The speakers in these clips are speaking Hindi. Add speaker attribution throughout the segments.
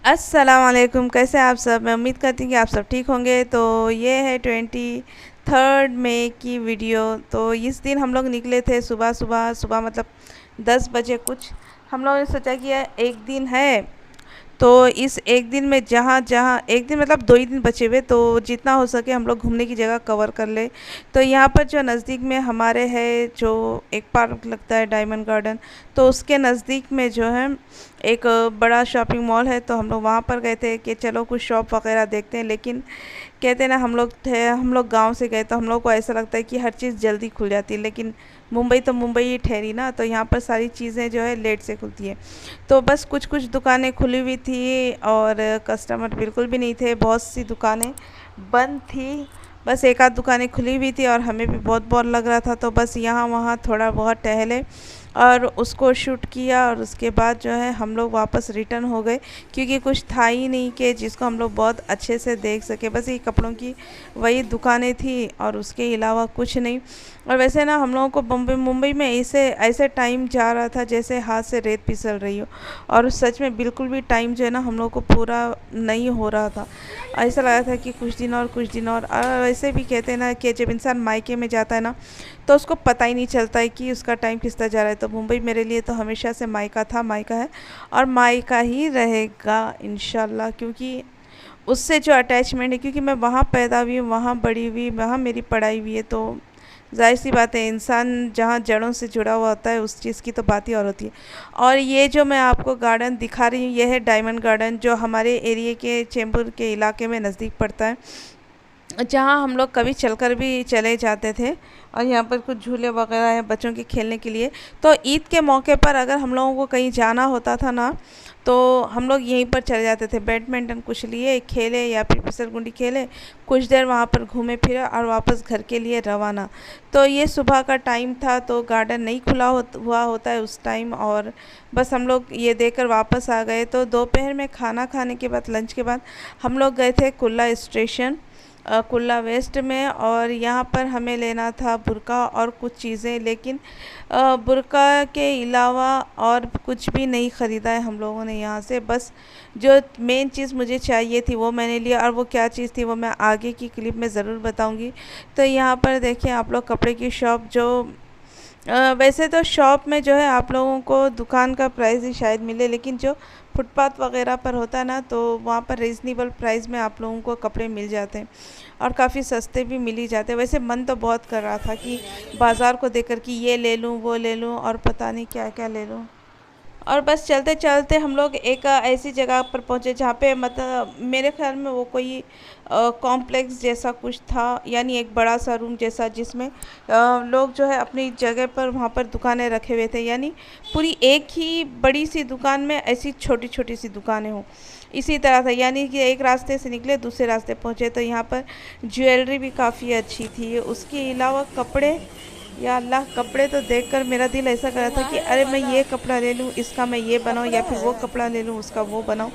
Speaker 1: अस्सलाम वालेकुम। कैसे हैं आप सब? मैं उम्मीद करती हूँ कि आप सब ठीक होंगे। तो ये है 23 मई की वीडियो। तो इस दिन हम लोग निकले थे सुबह सुबह सुबह मतलब 10 बजे कुछ। हम लोगों ने सोचा कि यह एक दिन है, तो इस एक दिन में जहाँ जहाँ एक दिन मतलब 2 ही दिन बचे हुए, तो जितना हो सके हम लोग घूमने की जगह कवर कर ले। तो यहाँ पर जो नज़दीक में हमारे है, जो एक पार्क लगता है डायमंड गार्डन, तो उसके नज़दीक में जो है एक बड़ा शॉपिंग मॉल है। तो हम लोग वहाँ पर गए थे कि चलो कुछ शॉप वगैरह देखते हैं। लेकिन कहते हैं ना, हम लोग गांव से गए, तो हम लोग को ऐसा लगता है कि हर चीज़ जल्दी खुल जाती है। लेकिन मुंबई तो मुंबई ही ठहरी ना, तो यहाँ पर सारी चीज़ें जो है लेट से खुलती है। तो बस कुछ कुछ दुकानें खुली हुई थी और कस्टमर बिल्कुल भी नहीं थे। बहुत सी दुकानें बंद थी, बस एक आध दुकानें खुली हुई थी और हमें भी बहुत बोर लग रहा था। तो बस यहाँ वहाँ थोड़ा बहुत टहले और उसको शूट किया, और उसके बाद जो है हम लोग वापस रिटर्न हो गए, क्योंकि कुछ था ही नहीं कि जिसको हम लोग बहुत अच्छे से देख सके। बस ये कपड़ों की वही दुकानें थी और उसके अलावा कुछ नहीं। और वैसे ना हम लोगों को मुंबई मुंबई में ऐसे ऐसे टाइम जा रहा था जैसे हाथ से रेत फिसल रही हो। और सच में बिल्कुल भी टाइम जो है ना हम लोग को पूरा नहीं हो रहा था। ऐसा लगा था कि कुछ दिन और कुछ दिन और वैसे भी कहते हैं ना कि जब इंसान मायके में जाता है ना, तो उसको पता ही नहीं चलता है कि उसका टाइम किस तरह जा रहा है। तो मुंबई मेरे लिए तो हमेशा से मायका था, मायका है और मायका ही रहेगा इंशाल्लाह, क्योंकि उससे जो अटैचमेंट है, क्योंकि मैं वहाँ पैदा हुई हूँ, वहाँ बड़ी हुई, वहाँ मेरी पढ़ाई हुई है। तो जाहिर सी बात है, इंसान जहाँ जड़ों से जुड़ा हुआ होता है उस चीज़ की तो बात ही और होती है। और ये जो मैं आपको गार्डन दिखा रही हूँ, ये है डायमंड गार्डन, जो हमारे एरिया के चेंबूर के इलाके में नज़दीक पड़ता है, जहाँ हम लोग कभी चलकर भी चले जाते थे। और यहाँ पर कुछ झूले वगैरह हैं बच्चों के खेलने के लिए। तो ईद के मौके पर अगर हम लोगों को कहीं जाना होता था ना, तो हम लोग यहीं पर चले जाते थे। बैडमिंटन कुछ लिए, खेले या फिर फिसलगुंडी खेले, कुछ देर वहाँ पर घूमे फिरे और वापस घर के लिए रवाना। तो ये सुबह का टाइम था, तो गार्डन नहीं खुला हुआ होता है उस टाइम, और बस हम लोग ये देखकर वापस आ गए। तो दोपहर में खाना खाने के बाद, लंच के बाद, हम लोग गए थे कुल्ला स्टेशन, कुल्ला वेस्ट में। और यहाँ पर हमें लेना था बुर्का और कुछ चीज़ें, लेकिन बुर्का के अलावा और कुछ भी नहीं ख़रीदा है हम लोगों ने यहाँ से। बस जो मेन चीज़ मुझे चाहिए थी वो मैंने लिया, और वो क्या चीज़ थी वो मैं आगे की क्लिप में ज़रूर बताऊँगी। तो यहाँ पर देखिए आप लोग, कपड़े की शॉप, जो वैसे तो शॉप में जो है आप लोगों को दुकान का प्राइस ही शायद मिले, लेकिन जो फुटपाथ वगैरह पर होता है ना, तो वहाँ पर रीज़नेबल प्राइस में आप लोगों को कपड़े मिल जाते हैं और काफ़ी सस्ते भी मिल ही जाते हैं। वैसे मन तो बहुत कर रहा था कि बाज़ार को देखकर कि ये ले लूँ, वो ले लूँ और पता नहीं क्या क्या ले लूँ। और बस चलते चलते हम लोग एक ऐसी जगह पर पहुँचे जहाँ पे मतलब मेरे ख्याल में वो कोई कॉम्प्लेक्स जैसा कुछ था, यानी एक बड़ा सा रूम जैसा, जिसमें लोग जो है अपनी जगह पर वहाँ पर दुकानें रखे हुए थे। यानी पूरी एक ही बड़ी सी दुकान में ऐसी छोटी छोटी सी दुकानें हों, इसी तरह था। यानी कि एक रास्ते से निकले दूसरे रास्ते पहुँचे। तो यहाँ पर ज्वेलरी भी काफ़ी अच्छी थी, उसके अलावा कपड़े, या अल्लाह, कपड़े तो देखकर मेरा दिल ऐसा कर रहा था कि अरे मैं ये कपड़ा ले लूँ, इसका मैं ये बनाऊँ, या फिर वो कपड़ा ले लूँ, उसका वो बनाऊँ।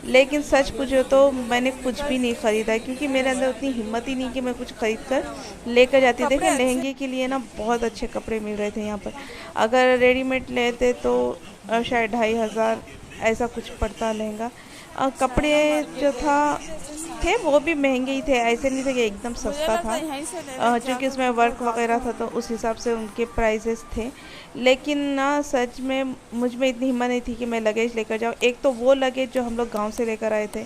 Speaker 1: लेकिन सच पूछो तो मैंने कुछ भी नहीं ख़रीदा है, क्योंकि मेरे अंदर उतनी हिम्मत ही नहीं कि मैं कुछ ख़रीद कर लेकर जाती। देखें, लहंगे के लिए ना बहुत अच्छे कपड़े मिल रहे थे यहाँ पर। अगर रेडीमेड लेते तो शायद 2,500 ऐसा कुछ पड़ता लहंगा। कपड़े जो था थे वो भी महंगे ही थे, ऐसे नहीं थे कि एकदम सस्ता था। क्योंकि उसमें वर्क वगैरह था तो उस हिसाब से उनके प्राइसेस थे। लेकिन ना सच में मुझ में इतनी हिम्मत नहीं थी कि मैं लगेज लेकर जाऊँ। एक तो वो लगेज जो हम लोग गांव से लेकर आए थे,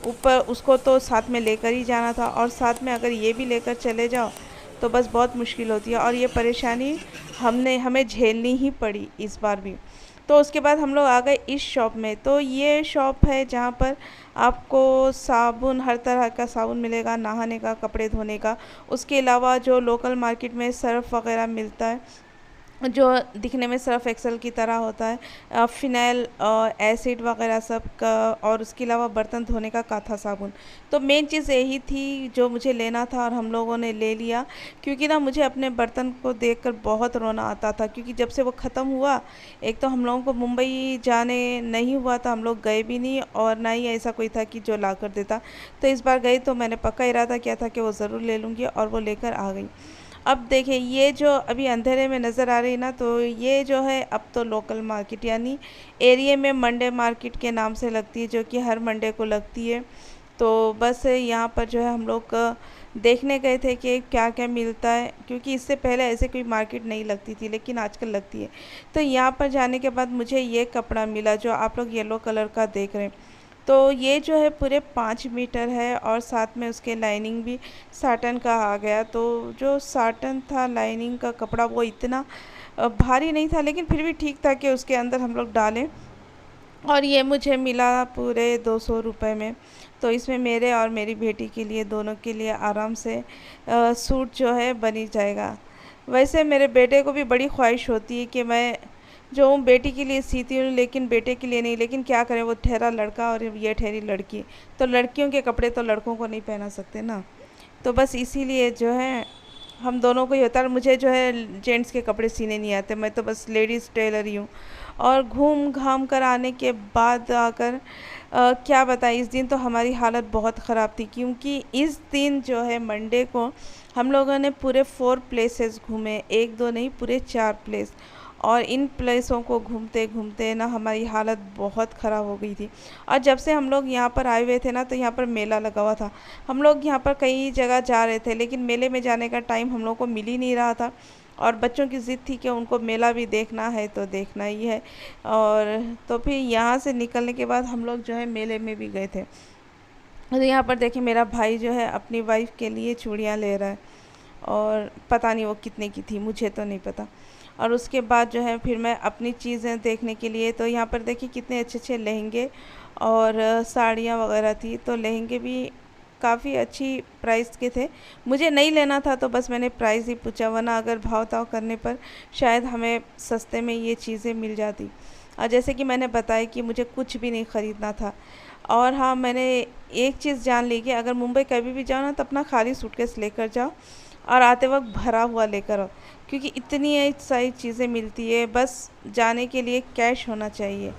Speaker 1: ऊपर उसको तो साथ में लेकर ही जाना था, और साथ में अगर ये भी लेकर चले जाओ तो बस बहुत मुश्किल होती है। और ये परेशानी हमें झेलनी ही पड़ी इस बार भी। तो उसके बाद हम लोग आ गए इस शॉप में। तो ये शॉप है जहाँ पर आपको साबुन, हर तरह का साबुन मिलेगा, नहाने का, कपड़े धोने का। उसके अलावा जो लोकल मार्केट में सर्फ़ वगैरह मिलता है, जो दिखने में सर्फ एक्सेल की तरह होता है, फ़िनाइल, एसिड वगैरह सब का, और उसके अलावा बर्तन धोने का काथा साबुन। तो मेन चीज़ यही थी जो मुझे लेना था, और हम लोगों ने ले लिया। क्योंकि ना मुझे अपने बर्तन को देखकर बहुत रोना आता था, क्योंकि जब से वो ख़त्म हुआ, एक तो हम लोगों को मुंबई जाने नहीं हुआ था, हम लोग गए भी नहीं, और ना ही ऐसा कोई था कि जो ला कर देता। तो इस बार गई तो मैंने पक्का इरादा किया था कि वो ज़रूर ले लूँगी, और वो लेकर आ गई। अब देखिए ये जो अभी अंधेरे में नज़र आ रही है ना, तो ये जो है अब तो लोकल मार्केट यानी एरिया में मंडे मार्केट के नाम से लगती है, जो कि हर मंडे को लगती है। तो बस यहाँ पर जो है हम लोग देखने गए थे कि क्या क्या मिलता है, क्योंकि इससे पहले ऐसे कोई मार्केट नहीं लगती थी लेकिन आजकल लगती है। तो यहाँ पर जाने के बाद मुझे ये कपड़ा मिला जो आप लोग येलो कलर का देख रहे हैं। तो ये जो है पूरे 5 मीटर है और साथ में उसके लाइनिंग भी साटन का आ गया। तो जो साटन था लाइनिंग का कपड़ा वो इतना भारी नहीं था, लेकिन फिर भी ठीक था कि उसके अंदर हम लोग डालें। और ये मुझे मिला पूरे 200 रुपये में। तो इसमें मेरे और मेरी बेटी के लिए, दोनों के लिए आराम से सूट जो है बन ही जाएगा। वैसे मेरे बेटे को भी बड़ी ख्वाहिश होती है कि मैं जो हूँ बेटी के लिए सीती हूँ, लेकिन बेटे के लिए नहीं। लेकिन क्या करें, वो ठहरा लड़का और ये ठहरी लड़की, तो लड़कियों के कपड़े तो लड़कों को नहीं पहना सकते ना। तो बस इसीलिए जो है हम दोनों को ही होता है। मुझे जो है जेंट्स के कपड़े सीने नहीं आते, मैं तो बस लेडीज़ टेलर ही हूँ। और घूम घाम कर आने के बाद आकर क्या बताएं, इस दिन तो हमारी हालत बहुत ख़राब थी, क्योंकि इस दिन जो है मंडे को हम लोगों ने पूरे 4 प्लेसेस घूमे, एक दो नहीं पूरे 4 प्लेस। और इन प्लेसों को घूमते घूमते ना हमारी हालत बहुत ख़राब हो गई थी। और जब से हम लोग यहाँ पर आए हुए थे ना, तो यहाँ पर मेला लगा हुआ था। हम लोग यहाँ पर कई जगह जा रहे थे, लेकिन मेले में जाने का टाइम हम लोग को मिल ही नहीं रहा था। और बच्चों की ज़िद थी कि उनको मेला भी देखना है, तो देखना ही है। और तो फिर यहाँ से निकलने के बाद हम लोग जो है मेले में भी गए थे। तो यहाँ पर देखिए मेरा भाई जो है अपनी वाइफ के लिए चूड़ियाँ ले रहा है, और पता नहीं वो कितने की थी, मुझे तो नहीं पता। और उसके बाद जो है फिर मैं अपनी चीज़ें देखने के लिए, तो यहाँ पर देखिए कितने अच्छे अच्छे लहंगे और साड़ियाँ वगैरह थी। तो लहंगे भी काफ़ी अच्छी प्राइस के थे। मुझे नहीं लेना था तो बस मैंने प्राइस ही पूछा, वरना अगर भाव ताव करने पर शायद हमें सस्ते में ये चीज़ें मिल जाती। और जैसे कि मैंने बताया कि मुझे कुछ भी नहीं ख़रीदना था। और हाँ, मैंने एक चीज़ जान ली कि अगर मुंबई कभी भी जाओ ना, तो अपना खाली सूटकेस लेकर जाओ और आते वक्त भरा हुआ लेकर आओ, क्योंकि इतनी सारी चीज़ें मिलती है। बस जाने के लिए कैश होना चाहिए।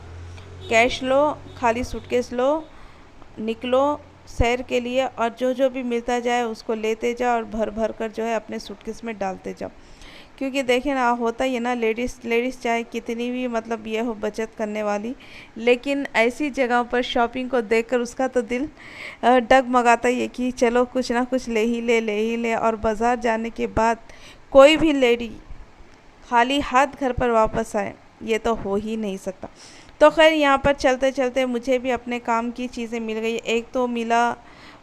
Speaker 1: कैश लो, खाली सूटकेस लो, निकलो सैर के लिए, और जो जो भी मिलता जाए उसको लेते जाओ और भर भर कर जो है अपने सूटकेस में डालते जाओ। क्योंकि देखें ना, होता ही है ना, लेडीज़ चाहे कितनी भी मतलब ये हो बचत करने वाली, लेकिन ऐसी जगहों पर शॉपिंग को देखकर उसका तो दिल डगमगाता ही है कि चलो कुछ ना कुछ ले ही ले। और बाज़ार जाने के बाद कोई भी लेडी खाली हाथ घर पर वापस आए, ये तो हो ही नहीं सकता। तो खैर यहाँ पर चलते चलते मुझे भी अपने काम की चीज़ें मिल गई। एक तो मिला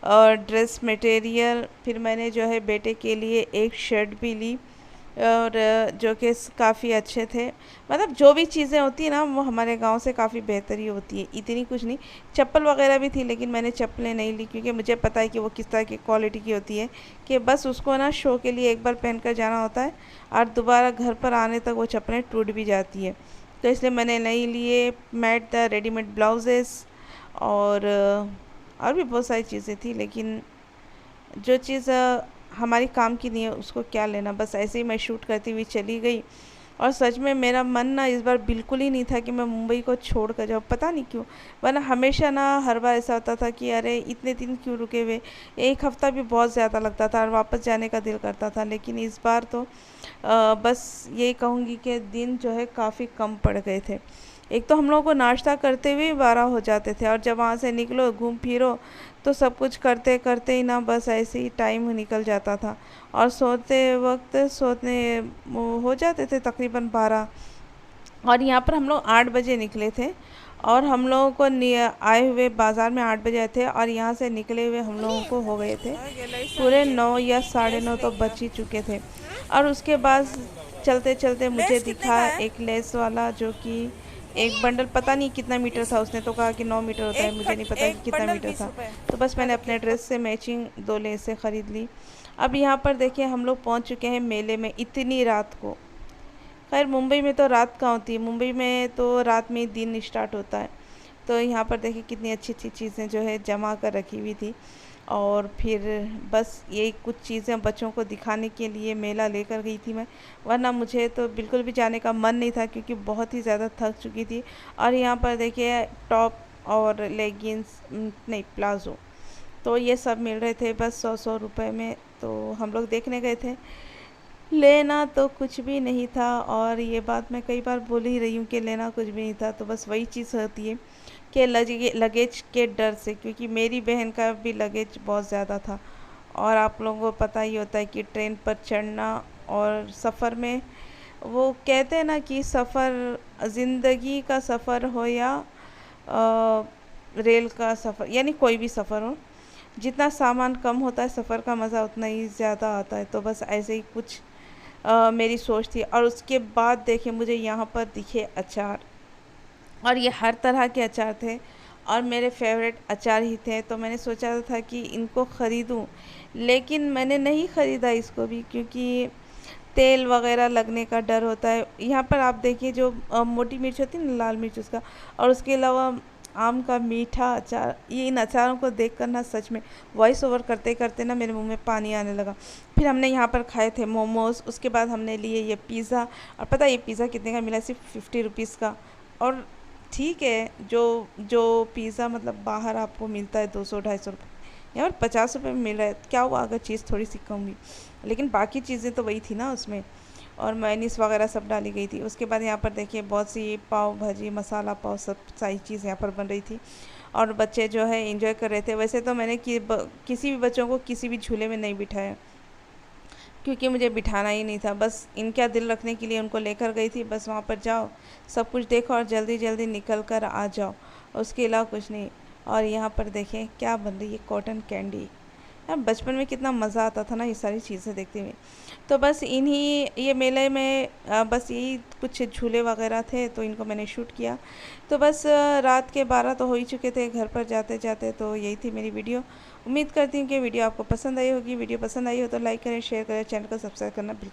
Speaker 1: ड्रेस मटेरियल, फिर मैंने जो है बेटे के लिए एक शर्ट भी ली, और जो कि काफ़ी अच्छे थे। मतलब जो भी चीज़ें होती हैं ना, वो हमारे गांव से काफ़ी बेहतर ही होती है, इतनी कुछ नहीं। चप्पल वगैरह भी थी, लेकिन मैंने चप्पलें नहीं ली, क्योंकि मुझे पता है कि वो किस तरह की क्वालिटी की होती है, कि बस उसको ना शो के लिए एक बार पहन कर जाना होता है और दोबारा घर पर आने तक वो चप्पलें टूट भी जाती है। तो इसलिए मैंने नहीं लिए। मैट द रेडीमेड ब्लाउजेस और भी बहुत सारी चीज़ें थी, लेकिन जो चीज़ हमारी काम की नहीं है उसको क्या लेना। बस ऐसे ही मैं शूट करती हुई चली गई। और सच में मेरा मन ना इस बार बिल्कुल ही नहीं था कि मैं मुंबई को छोड़ कर जाऊँ, पता नहीं क्यों। वरना हमेशा ना हर बार ऐसा होता था कि अरे इतने दिन क्यों रुके हुए, एक हफ़्ता भी बहुत ज़्यादा लगता था और वापस जाने का दिल करता था। लेकिन इस बार तो बस यही कहूँगी कि दिन जो है काफ़ी कम पड़ गए थे। एक तो हम लोगों को नाश्ता करते हुए 12 हो जाते थे, और जब वहाँ से निकलो घूम फिरो तो सब कुछ करते करते ही ना बस ऐसे ही टाइम निकल जाता था। और सोते वक्त सोने हो जाते थे तकरीबन 12। और यहाँ पर हम लोग 8 बजे निकले थे, और हम लोगों को आए हुए बाज़ार में 8 बजे आए थे, और यहाँ से निकले हुए हम लोगों को हो गए थे पूरे 9 या 9:30 तो बच ही चुके थे। और उसके बाद चलते चलते मुझे दिखा एक लेस वाला, जो कि एक बंडल पता नहीं कितना मीटर था, उसने तो कहा कि 9 मीटर होता है, मुझे नहीं पता कि कितना मीटर था। तो बस मैंने अपने ड्रेस से मैचिंग 2 लेसें ख़रीद ली। अब यहाँ पर देखिए हम लोग पहुँच चुके हैं मेले में इतनी रात को। खैर मुंबई में तो रात कहाँ होती है, मुंबई में तो रात में ही दिन स्टार्ट होता है। तो यहाँ पर देखिए कितनी अच्छी अच्छी चीज़ें जो है जमा कर रखी हुई थी। और फिर बस यही कुछ चीज़ें बच्चों को दिखाने के लिए मेला लेकर गई थी मैं, वरना मुझे तो बिल्कुल भी जाने का मन नहीं था, क्योंकि बहुत ही ज़्यादा थक चुकी थी। और यहाँ पर देखिए टॉप और लेगिंग्स नहीं प्लाज़ो, तो ये सब मिल रहे थे बस 100-100 रुपये में। तो हम लोग देखने गए थे। लेना तो कुछ भी नहीं था, और ये बात मैं कई बार बोल ही रही हूँ कि लेना कुछ भी नहीं था। तो बस वही चीज़ होती है कि लगेज के डर से, क्योंकि मेरी बहन का भी लगेज बहुत ज़्यादा था। और आप लोगों को पता ही होता है कि ट्रेन पर चढ़ना और सफ़र में, वो कहते हैं ना कि सफ़र, ज़िंदगी का सफ़र हो या रेल का सफ़र, यानी कोई भी सफ़र हो, जितना सामान कम होता है सफ़र का मज़ा उतना ही ज़्यादा आता है। तो बस ऐसे ही कुछ मेरी सोच थी। और उसके बाद देखिए मुझे यहाँ पर दिखे अचार, और ये हर तरह के अचार थे, और मेरे फेवरेट अचार ही थे। तो मैंने सोचा था कि इनको ख़रीदूँ, लेकिन मैंने नहीं ख़रीदा इसको भी, क्योंकि तेल वगैरह लगने का डर होता है। यहाँ पर आप देखिए जो मोटी मिर्च होती है ना, लाल मिर्च उसका, और उसके अलावा आम का मीठा अचार, ये इन अचारों को देख कर ना सच में वॉइस ओवर करते करते ना मेरे मुंह में पानी आने लगा। फिर हमने यहाँ पर खाए थे मोमोज़, उसके बाद हमने लिए ये पिज़्ज़ा। और पता है ये पिज़्ज़ा कितने का मिला? सिर्फ 50 रुपीज़ का। और ठीक है, जो जो पिज़्ज़ा मतलब बाहर आपको मिलता है 200-250 रुपये, यहाँ पर 50 रुपये में मिल रहा है। क्या हुआ अगर चीज़ थोड़ी सी कम हुई, लेकिन बाकी चीज़ें तो वही थी ना उसमें, और मेयोनीज़ वगैरह सब डाली गई थी। उसके बाद यहाँ पर देखिए बहुत सी पाव भाजी, मसाला पाव, सब सारी चीज़ यहाँ पर बन रही थी, और बच्चे जो है एंजॉय कर रहे थे। वैसे तो मैंने किसी भी बच्चों को किसी भी झूले में नहीं बिठाया, क्योंकि मुझे बिठाना ही नहीं था। बस इनका दिल रखने के लिए उनको लेकर गई थी। बस वहाँ पर जाओ, सब कुछ देखो और जल्दी जल्दी निकल कर आ जाओ, उसके अलावा कुछ नहीं। और यहाँ पर देखें क्या बन रही है, कॉटन कैंडी। यार बचपन में कितना मज़ा आता था ना ये सारी चीज़ें देखते हुए। तो बस इन्हीं ये मेले में बस यही कुछ झूले वगैरह थे, तो इनको मैंने शूट किया। तो बस रात के 12 तो हो ही चुके थे घर पर जाते जाते। तो यही थी मेरी वीडियो। उम्मीद करती हूँ कि वीडियो आपको पसंद आई होगी। वीडियो पसंद आई हो तो लाइक करें, शेयर करें, चैनल को सब्सक्राइब करना बिल्कुल